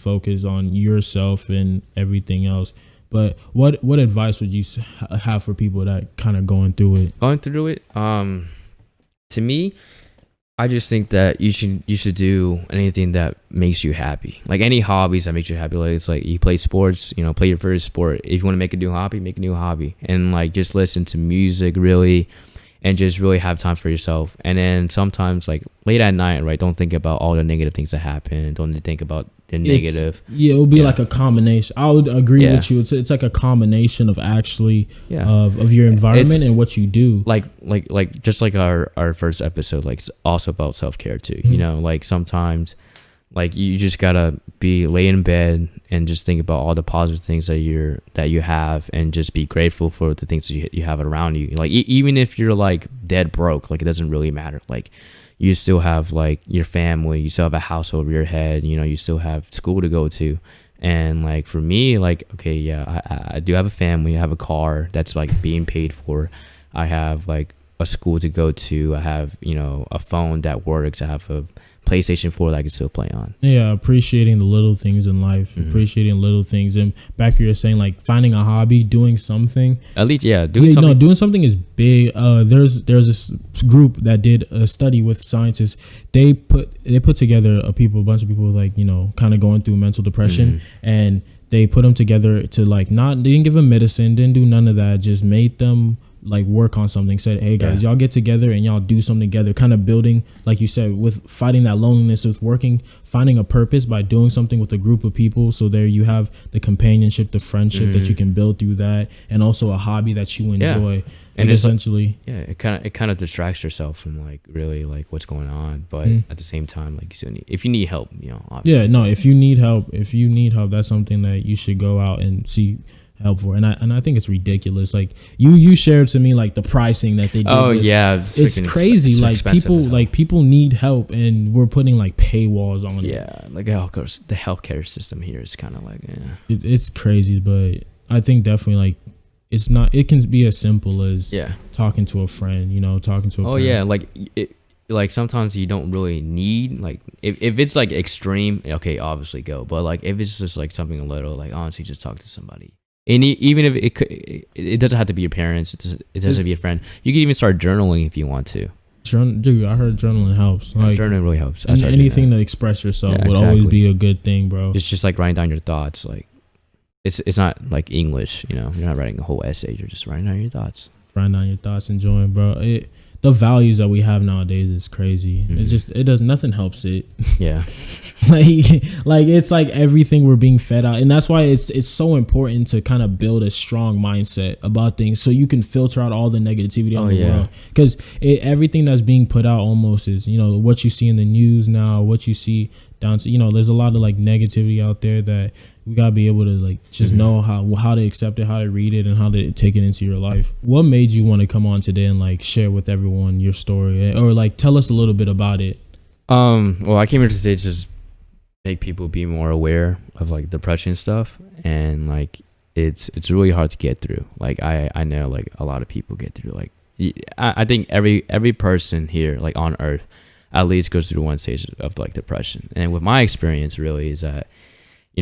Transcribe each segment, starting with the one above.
focus on yourself and everything else. But what advice would you have for people that kind of going through it? To me, I just think that you should do anything that makes you happy. Like any hobbies that makes you happy. Like it's like you play sports, play your first sport. If you want to make a new hobby, make a new hobby. And like just listen to music really, and just really have time for yourself. And then sometimes like late at night, right? Don't think about all the negative things that happen. Don't think about the negative. It will be like a combination. I would agree with you. It's like a combination of actually of your environment and what you do. Like just like our first episode, like it's also about self-care too. Mm-hmm. Like sometimes like you just gotta be lay in bed and just think about all the positive things that you have, and just be grateful for the things that you have around you. Like even if you're like dead broke, like it doesn't really matter. Like you still have like your family, you still have a house over your head, you still have school to go to. And like for me, like okay, I do have a family, I have a car that's like being paid for, I have like a school to go to, I have a phone that works, I have a PlayStation 4 that I can still play on. Yeah, appreciating the little things in life, appreciating little things. And back here, you're saying like finding a hobby, doing something. At least, doing something. No, doing something is big. There's this group that did a study with scientists. They put together a bunch of people like kind of going through mental depression, and they put them together to like they didn't give them medicine, didn't do none of that, just made them like work on something. Said, hey guys, y'all get together and y'all do something together, kind of building, like you said, with fighting that loneliness, with finding a purpose by doing something with a group of people. So there you have the companionship, the friendship that you can build through that, and also a hobby that you enjoy. And essentially it kind of distracts yourself from like really like what's going on, but at the same time, like you still if you need help, obviously. If you need help, that's something that you should go out and see help for. And I think it's ridiculous. Like you shared to me like the pricing that they did. It's crazy. Like people need help, and we're putting like paywalls on it. Yeah, like the healthcare system here is kind of like it's crazy. But I think definitely like it's not. It can be as simple as talking to a friend. Talking to a parent. Like sometimes you don't really need like if it's like extreme, okay, obviously go. But like if it's just like something a little, like honestly, just talk to somebody. And even if it doesn't have to be your parents, it doesn't have to be a friend. You can even start journaling if you want to. Dude, I heard journaling helps. Like, journaling really helps. And anything to express yourself would always be a good thing, bro. It's just like writing down your thoughts. Like it's not like English, you're not writing a whole essay. You're just writing down your thoughts. Writing down your thoughts, enjoying, bro. The values that we have nowadays is crazy. It's just nothing helps it. Yeah. like it's like everything we're being fed out, and that's why it's so important to kind of build a strong mindset about things, so you can filter out all the negativity in the world. Because everything that's being put out almost is what you see in the news now, what you see down to there's a lot of like negativity out there that we gotta be able to like just know how to accept it, how to read it, and how to take it into your life. What made you want to come on today and like share with everyone your story, or like tell us a little bit about it? Well, I came here today to just make people be more aware of like depression stuff, and like it's really hard to get through. Like I know like a lot of people get through. Like I think every person here like on earth at least goes through one stage of like depression. And with my experience really is that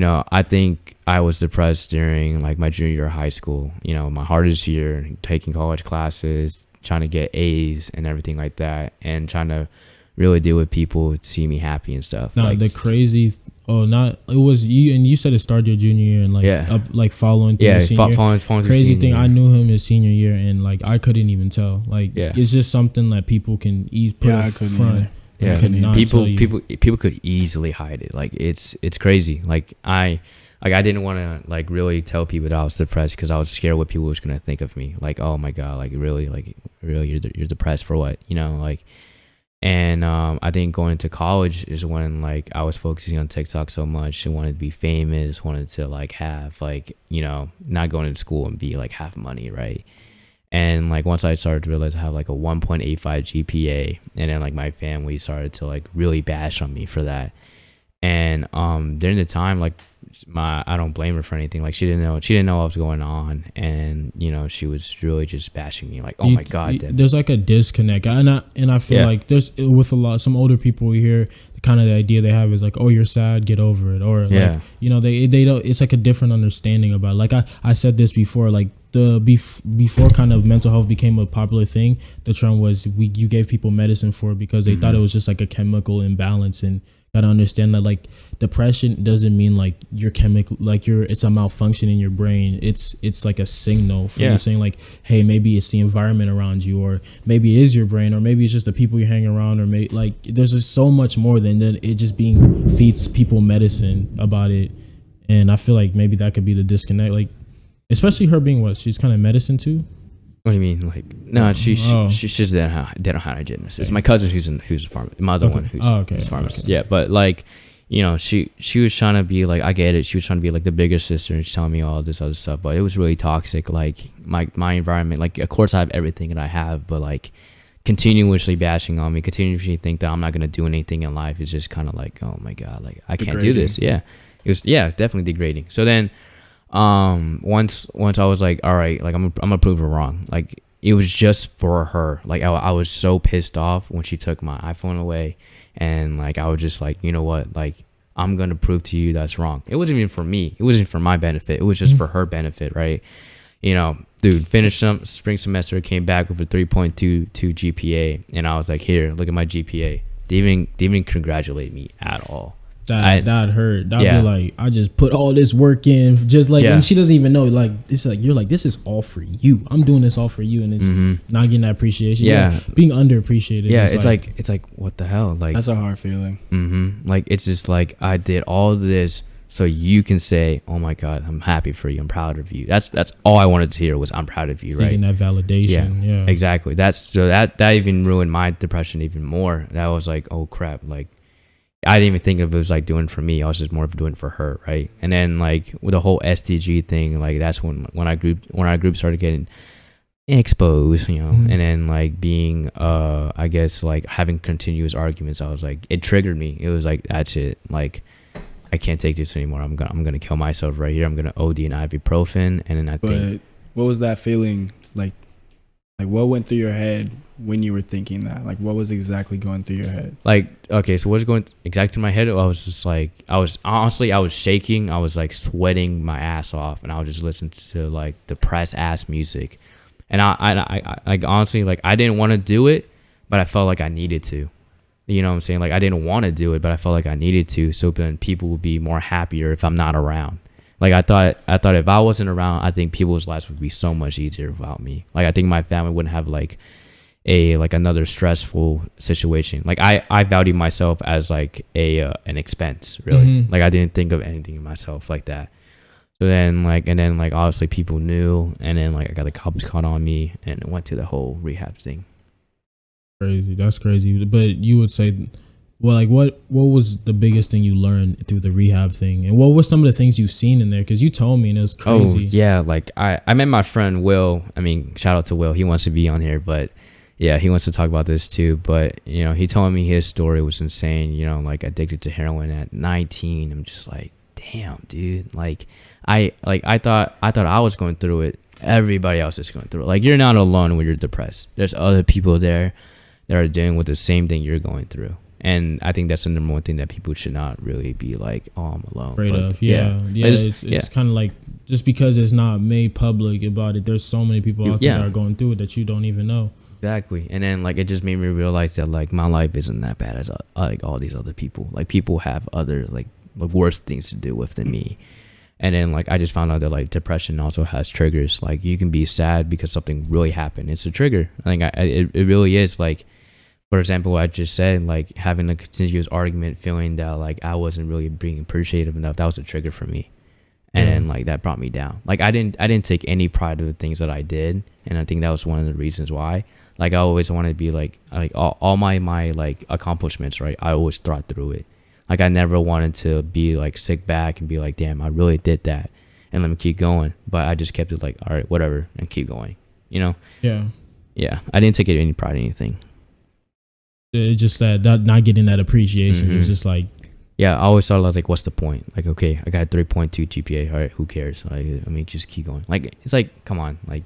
I think I was depressed during like my junior year of high school, my hardest year, taking college classes, trying to get A's and everything like that, and trying to really deal with people who see me happy and stuff. Now like, the crazy it was you, and you said it started your junior year and like following through your senior year. Following crazy thing, year. I knew him his senior year, and like I couldn't even tell. Like it's just something that people can put up front. Yeah, people could easily hide it. Like it's crazy. Like I didn't want to like really tell people that I was depressed because I was scared what people was gonna think of me. Like, oh my god, like really you're depressed for what? Like. And I think going into college is when like I was focusing on TikTok so much and wanted to be famous, wanted to like have like not going to school and be like have money, right? And like once I started to realize I have like a 1.85 GPA, and then like my family started to like really bash on me for that. And during the time, like I don't blame her for anything. Like she didn't know what was going on, and she was really just bashing me. Like, oh my god, there's like a disconnect, and I feel like there's with some older people here, kind of the idea they have is like, oh, you're sad, get over it, or like, you know, they don't. It's like a different understanding about it. Like I said this before, like before kind of mental health became a popular thing, the trend was you gave people medicine for it because they thought it was just like a chemical imbalance, and gotta understand that like depression doesn't mean like your chemical, like it's a malfunction in your brain. It's like a signal for you saying like, hey, maybe it's the environment around you, or maybe it is your brain, or maybe it's just the people you hang around, or maybe like there's just so much more than it just being feeds people medicine about it. And I feel like maybe that could be the disconnect, like especially her being what she's kind of medicine too. What do you mean? Like, no, she's dental hygienist. It's my cousin who's a pharmacist. My other one who's a pharmacist. Yeah, but like, you know, she was trying to be like, I get it. She was trying to be like the bigger sister and she's telling me all this other stuff, but it was really toxic. Like my environment, like of course I have everything that I have, but like continuously bashing on me, continuously think that I'm not gonna do anything in life is just kind of like, oh my god, like I can't do this. Yeah, it was definitely degrading. So then. Once I was like, all right, like I'm gonna prove her wrong. Like it was just for her. Like I was so pissed off when she took my iPhone away, and like I was just like, you know what, like I'm gonna prove to you that's wrong. It wasn't even for me. It wasn't for my benefit. It was just for her benefit, right? You know, dude, finished spring semester, came back with a 3.22 GPA, and I was like, here, look at my GPA. Didn't even congratulate me at all. That hurt. That'd be like, I just put all this work in, just like, and she doesn't even know. Like, it's like you're like, this is all for you. I'm doing this all for you, and it's not getting that appreciation. Yeah, being underappreciated. Yeah, it's like what the hell? Like that's a hard feeling. Like it's just like I did all of this so you can say, oh my god, I'm happy for you. I'm proud of you. That's all I wanted to hear was I'm proud of you. Seeking that validation. Yeah, exactly. That even ruined my depression even more. That was like, oh crap, like. I didn't even think of it was like doing for me. I was just more of doing for her, right? And then like with the whole SDG thing, like that's when our group started getting exposed, you know. And then like being I guess like having continuous arguments, I was like, it triggered me. It was like, that's it. Like I can't take this anymore. I'm gonna kill myself right here. I'm gonna OD an ibuprofen, and then think. What was that feeling like? Like what went through your head when you were thinking that? Like what was exactly going through your head? Like, okay, so what's going exactly through my head? I was just like, I was shaking. I was like sweating my ass off, and I would just listen to like depressed ass music. And I like honestly, like I didn't want to do it, but I felt like I needed to. You know what I'm saying? Like I didn't want to do it, but I felt like I needed to, so then people would be more happier if I'm not around. Like I thought if I wasn't around, I think people's lives would be so much easier without me. Like I think my family wouldn't have like another stressful situation. Like I value myself as like an expense, really. Like I didn't think of anything in myself like that. So then like obviously people knew, and then like I got the cops caught on me, and it went to the whole rehab thing. Crazy. That's crazy. But you would say, well, like what was the biggest thing you learned through the rehab thing, and what were some of the things you've seen in there? Because you told me, and it was crazy. Oh yeah, like I met my friend Will. I mean, shout out to Will. He wants to be on here, but yeah, he wants to talk about this too. But you know, he told me his story was insane. You know, like addicted to heroin at 19. I'm just like, damn, dude. Like I thought I was going through it. Everybody else is going through it. Like you're not alone when you're depressed. There's other people there that are dealing with the same thing you're going through. And I think that's the number one thing that people should not really be like, oh, I'm alone. Afraid of. Yeah. It's kind of like, just because it's not made public about it, there's so many people out there that are going through it that you don't even know. Exactly. And then like it just made me realize that like my life isn't that bad as like all these other people. Like people have other like worse things to deal with than me. And then like I just found out that like depression also has triggers. Like you can be sad because something really happened. It's a trigger. I think it really is. Like, for example, what I just said, like having a continuous argument, feeling that like I wasn't really being appreciative enough, that was a trigger for me. And then like that brought me down. Like I didn't take any pride of the things that I did, and I think that was one of the reasons why. Like I always wanted to be like all my like accomplishments, right? I always thought through it. Like I never wanted to be like sit back and be like, damn, I really did that, and let me keep going. But I just kept it like, all right, whatever, and keep going. You know? Yeah. I didn't take any pride in anything. It's just that not getting that appreciation. It was just like, yeah, I always thought like, what's the point? Like, okay, I got 3.2 GPA. All right, who cares? Like, I mean, just keep going. Like, it's like, come on, like,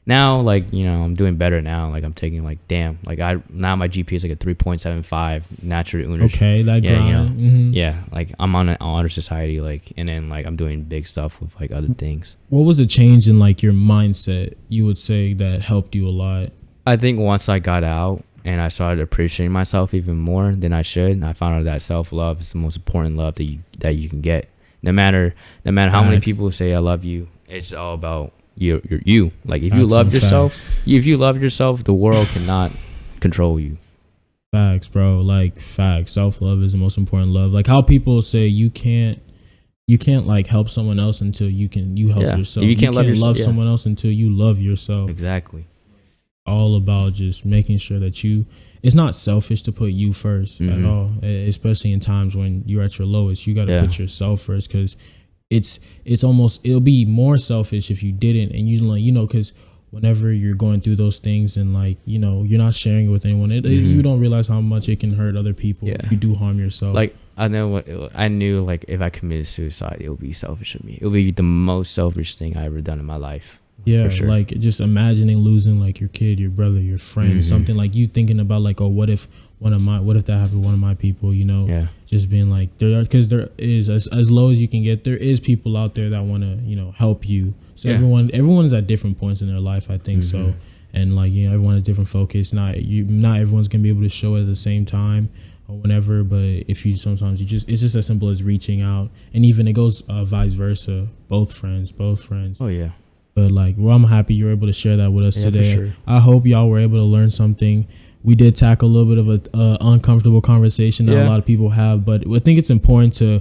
now, like, you know, I'm doing better now. Like, I'm taking, like, damn, like, now my GPA is like a 3.75 natural English. Okay, that grind. You know, Mm-hmm. yeah, like, I'm on an honor society, like, and then, like, I'm doing big stuff with, like, other things. What was a change in, like, your mindset, you would say, that helped you a lot? I think once I got out and I started appreciating myself even more than I should, I found out that self-love is the most important love that you can get. No matter how many people say I love you, it's all about you. Like, if you love yourself, the world cannot control you. Facts, bro. Like, facts. Self-love is the most important love. Like, how people say you can't like help someone else until you help yourself. You can't love someone else until you love yourself. Exactly. All about just making sure that it's not selfish to put you first at all, especially in times when you're at your lowest. You got to put yourself first, because it'll be more selfish if you didn't. And you know, because whenever you're going through those things and, like, you know, you're not sharing it with anyone, you don't realize how much it can hurt other people if you do harm yourself. Like, I knew like if I committed suicide, it would be selfish of me. It would be the most selfish thing I ever done in my life. Yeah, sure. Like, just imagining losing, like, your kid, your brother, your friend, something like you thinking about, like, oh, what if that happened to one of my people, you know? Yeah. Just being like, because there is, as low as you can get, there is people out there that want to, you know, help you. So everyone's at different points in their life, I think. So, and, like, you know, everyone has different focus. Not everyone's gonna be able to show it at the same time or whenever, but if you sometimes it's just as simple as reaching out, and even it goes vice versa. Both friends. Oh yeah. But, like, well, I'm happy you were able to share that with us today. For sure. I hope y'all were able to learn something. We did tackle a little bit of a uncomfortable conversation that a lot of people have, but I think it's important to